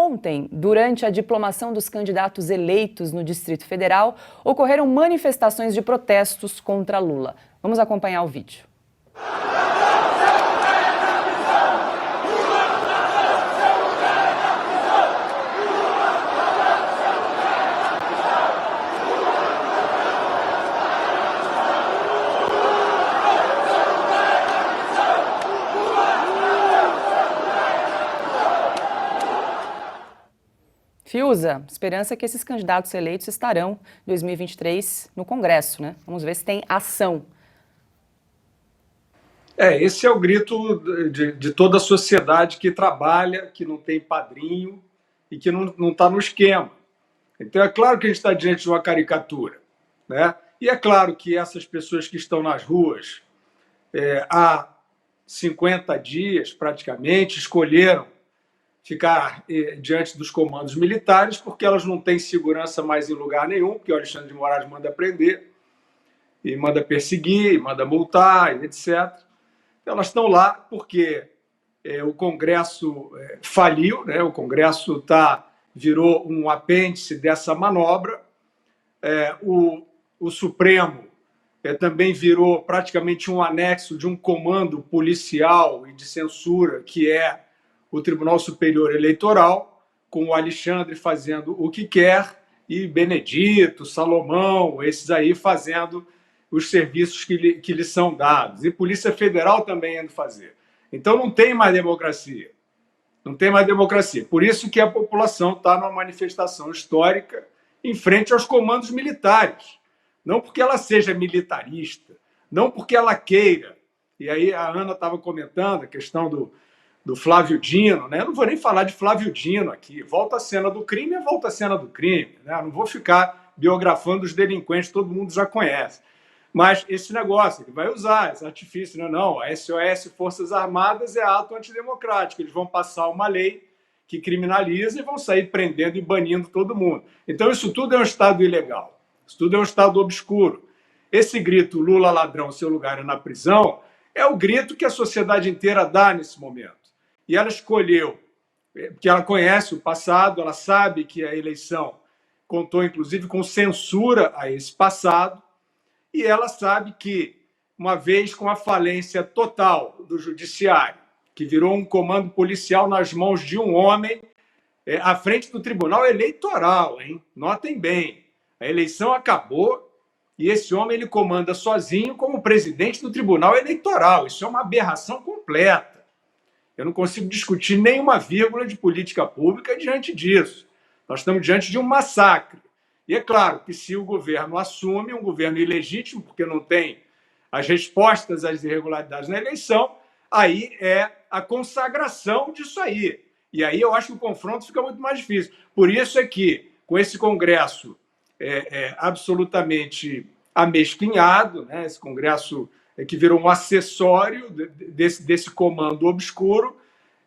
Ontem, durante a diplomação dos candidatos eleitos no Distrito Federal, ocorreram manifestações de protestos contra Lula. Vamos acompanhar o vídeo. Fiuza, esperança que esses candidatos eleitos estarão em 2023 no Congresso, né? Vamos ver se tem ação. Esse é o grito de toda a sociedade que trabalha, que não tem padrinho e que não está no esquema. Então, é claro que a gente está diante de uma caricatura, né? E é claro que essas pessoas que estão nas ruas há 50 dias, praticamente, escolheram ficar diante dos comandos militares porque elas não têm segurança mais em lugar nenhum, porque o Alexandre de Moraes manda prender, e manda perseguir, e manda multar, etc. Então, elas estão lá porque o Congresso faliu, né? O Congresso virou um apêndice dessa manobra. O Supremo também virou praticamente um anexo de um comando policial e de censura, que é o Tribunal Superior Eleitoral, com o Alexandre fazendo o que quer e Benedito, Salomão, esses aí fazendo os serviços que lhes são dados. E Polícia Federal também indo fazer. Então não tem mais democracia. Não tem mais democracia. Por isso que a população está numa manifestação histórica em frente aos comandos militares. Não porque ela seja militarista, não porque ela queira. E aí a Ana estava comentando a questão do Flávio Dino, né? Eu não vou nem falar de Flávio Dino aqui. Volta a cena do crime é volta a cena do crime. Né? Eu não vou ficar biografando os delinquentes, todo mundo já conhece. Mas esse negócio, ele vai usar esse artifício, não, a SOS Forças Armadas é ato antidemocrático. Eles vão passar uma lei que criminaliza e vão sair prendendo e banindo todo mundo. Então isso tudo é um Estado ilegal. Isso tudo é um Estado obscuro. Esse grito, Lula ladrão, seu lugar é na prisão, é o grito que a sociedade inteira dá nesse momento. E ela escolheu, porque ela conhece o passado, ela sabe que a eleição contou, inclusive, com censura a esse passado, e ela sabe que, uma vez com a falência total do judiciário, que virou um comando policial nas mãos de um homem, à frente do Tribunal Eleitoral, hein? Notem bem, a eleição acabou e esse homem ele comanda sozinho como presidente do Tribunal Eleitoral. Isso é uma aberração completa. Eu não consigo discutir nenhuma vírgula de política pública diante disso. Nós estamos diante de um massacre. E é claro que se o governo assume, um governo ilegítimo, porque não tem as respostas às irregularidades na eleição, aí é a consagração disso aí. E aí eu acho que o confronto fica muito mais difícil. Por isso é que, com esse Congresso absolutamente amesquinhado, né, esse Congresso que virou um acessório desse comando obscuro,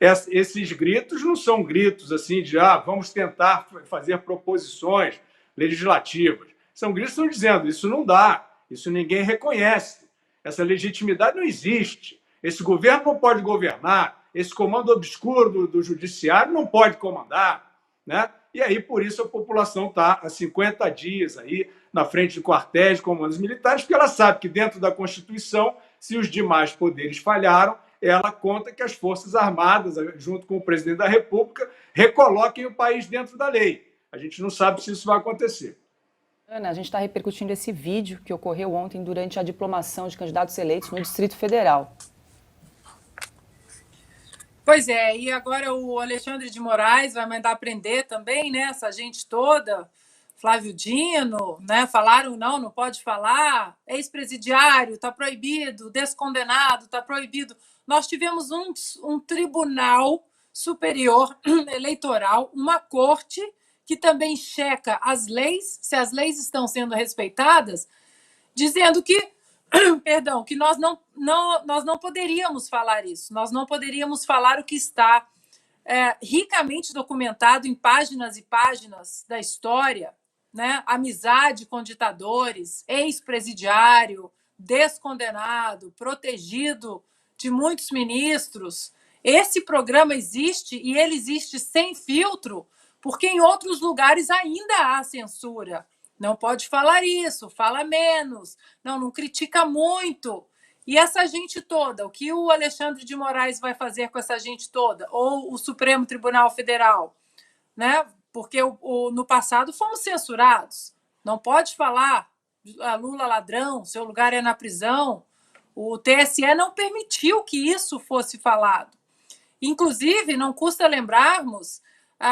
esses gritos não são gritos assim de vamos tentar fazer proposições legislativas. São gritos que estão dizendo isso não dá, isso ninguém reconhece, essa legitimidade não existe, esse governo não pode governar, esse comando obscuro do judiciário não pode comandar, né? E aí, por isso, a população está há 50 dias aí na frente de quartéis, de comandos militares, porque ela sabe que dentro da Constituição, se os demais poderes falharam, ela conta que as Forças Armadas, junto com o presidente da República, recoloquem o país dentro da lei. A gente não sabe se isso vai acontecer. Ana, a gente está repercutindo esse vídeo que ocorreu ontem durante a diplomação de candidatos eleitos no Distrito Federal. Pois é, e agora o Alexandre de Moraes vai mandar prender também, né? Essa gente toda, Flávio Dino, né? Falaram, não pode falar, ex-presidiário, está proibido, descondenado, está proibido. Nós tivemos um Tribunal Superior Eleitoral, uma corte que também checa as leis, se as leis estão sendo respeitadas, dizendo que perdão, que nós não poderíamos falar isso, nós não poderíamos falar o que está ricamente documentado em páginas e páginas da história, né? Amizade com ditadores, ex-presidiário, descondenado, protegido de muitos ministros Esse programa existe e ele existe sem filtro, porque em outros lugares ainda há censura. Não pode falar isso, fala menos, não critica muito. E essa gente toda, o que o Alexandre de Moraes vai fazer com essa gente toda? Ou o Supremo Tribunal Federal? Né? Porque no passado fomos censurados. Não pode falar Lula ladrão, seu lugar é na prisão. O TSE não permitiu que isso fosse falado. Inclusive, não custa lembrarmos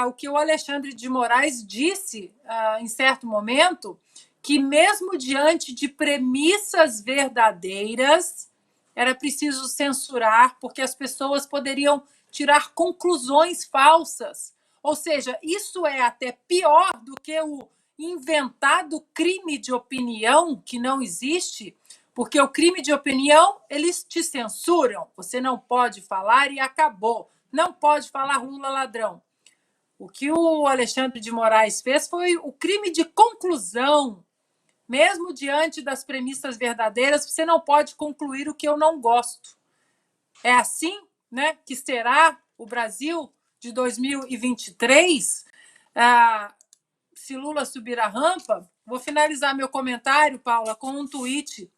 o que o Alexandre de Moraes disse em certo momento, que mesmo diante de premissas verdadeiras, era preciso censurar, porque as pessoas poderiam tirar conclusões falsas. Ou seja, isso é até pior do que o inventado crime de opinião, que não existe, porque o crime de opinião, eles te censuram. Você não pode falar e acabou. Não pode falar Lula ladrão. O que o Alexandre de Moraes fez foi o crime de conclusão. Mesmo diante das premissas verdadeiras, você não pode concluir o que eu não gosto. É assim, né, que será o Brasil de 2023? Se Lula subir a rampa, vou finalizar meu comentário, Paula, com um tweet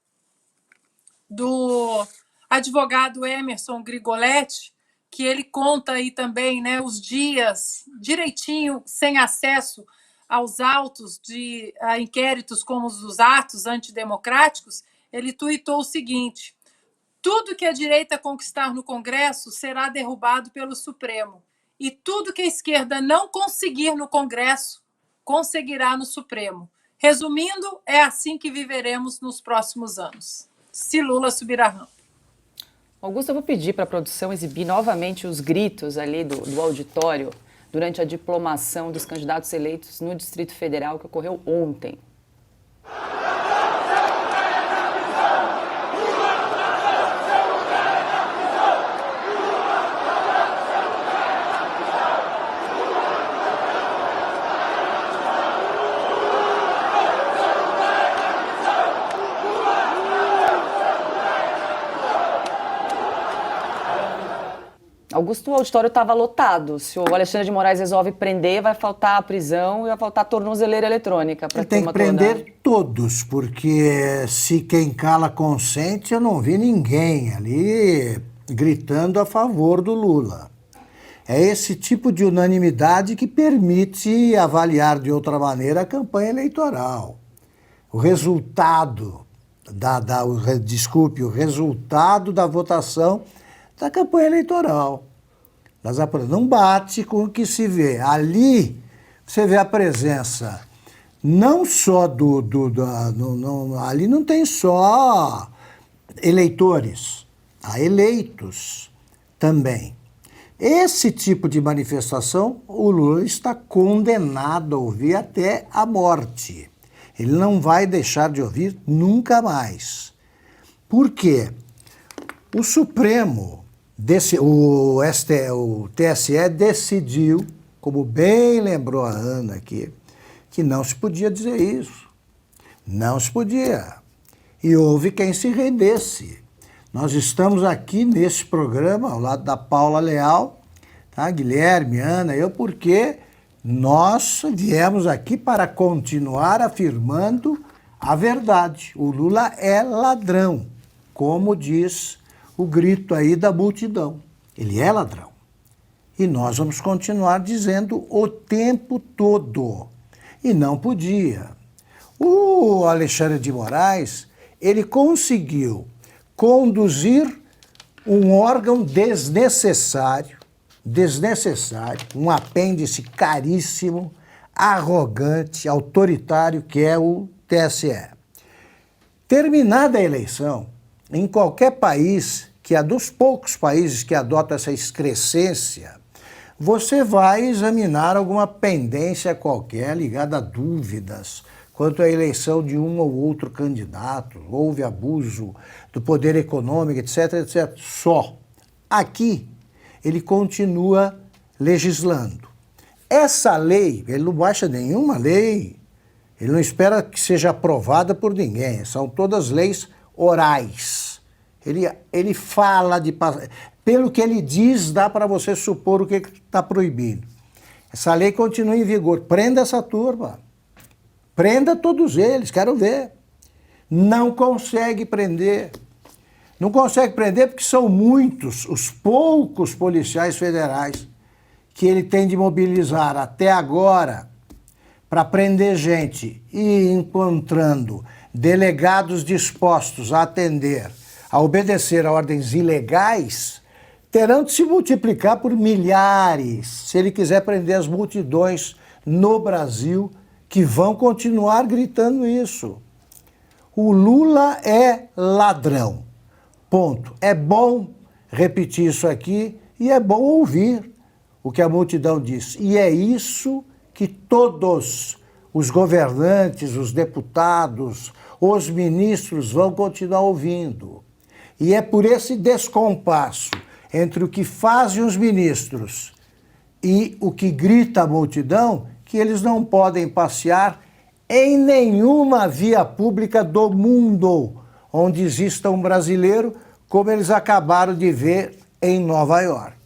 do advogado Emerson Grigoletti, que ele conta aí também, né, os dias direitinho, sem acesso aos autos de inquéritos como os dos atos antidemocráticos. Ele tuitou o seguinte: tudo que a direita conquistar no Congresso será derrubado pelo Supremo, e tudo que a esquerda não conseguir no Congresso conseguirá no Supremo. Resumindo, é assim que viveremos nos próximos anos, se Lula subir a rampa. Augusto, eu vou pedir para a produção exibir novamente os gritos ali do auditório durante a diplomação dos candidatos eleitos no Distrito Federal, que ocorreu ontem. Augusto, o auditório estava lotado. Se o Alexandre de Moraes resolve prender, vai faltar a prisão e vai faltar a tornozeleira eletrônica. Ele tem que prender todos, porque se quem cala consente, eu não vi ninguém ali gritando a favor do Lula. É esse tipo de unanimidade que permite avaliar de outra maneira a campanha eleitoral. O resultado o resultado da votação da campanha eleitoral. Não bate com o que se vê. Ali você vê a presença não só ali não tem só eleitores, há eleitos também. Esse tipo de manifestação o Lula está condenado a ouvir até a morte. Ele não vai deixar de ouvir nunca mais. Por quê? O Supremo, o TSE decidiu, como bem lembrou a Ana aqui, que não se podia dizer isso. Não se podia. E houve quem se rendesse. Nós estamos aqui nesse programa, ao lado da Paula Leal, tá? Guilherme, Ana, eu, porque nós viemos aqui para continuar afirmando a verdade. O Lula é ladrão, como diz o grito aí da multidão. Ele é ladrão. E nós vamos continuar dizendo o tempo todo. E não podia. O Alexandre de Moraes, ele conseguiu conduzir um órgão desnecessário, um apêndice caríssimo, arrogante, autoritário, que é o TSE. Terminada a eleição, em qualquer país, que é dos poucos países que adotam essa excrescência, você vai examinar alguma pendência qualquer ligada a dúvidas quanto à eleição de um ou outro candidato, houve abuso do poder econômico, etc, etc. Só. Aqui, ele continua legislando. Essa lei, ele não baixa nenhuma lei, ele não espera que seja aprovada por ninguém, são todas leis orais. Ele fala Pelo que ele diz, dá para você supor o que está proibido. Essa lei continua em vigor. Prenda essa turma. Prenda todos eles, quero ver. Não consegue prender. Não consegue prender porque são muitos, os poucos policiais federais que ele tem de mobilizar até agora para prender gente e encontrando delegados dispostos a atender, a obedecer a ordens ilegais, terão de se multiplicar por milhares se ele quiser prender as multidões no Brasil que vão continuar gritando isso. O Lula é ladrão. Ponto. É bom repetir isso aqui e é bom ouvir o que a multidão diz. E é isso que todos os governantes, os deputados, os ministros vão continuar ouvindo. E é por esse descompasso entre o que fazem os ministros e o que grita a multidão que eles não podem passear em nenhuma via pública do mundo onde exista um brasileiro, como eles acabaram de ver em Nova York.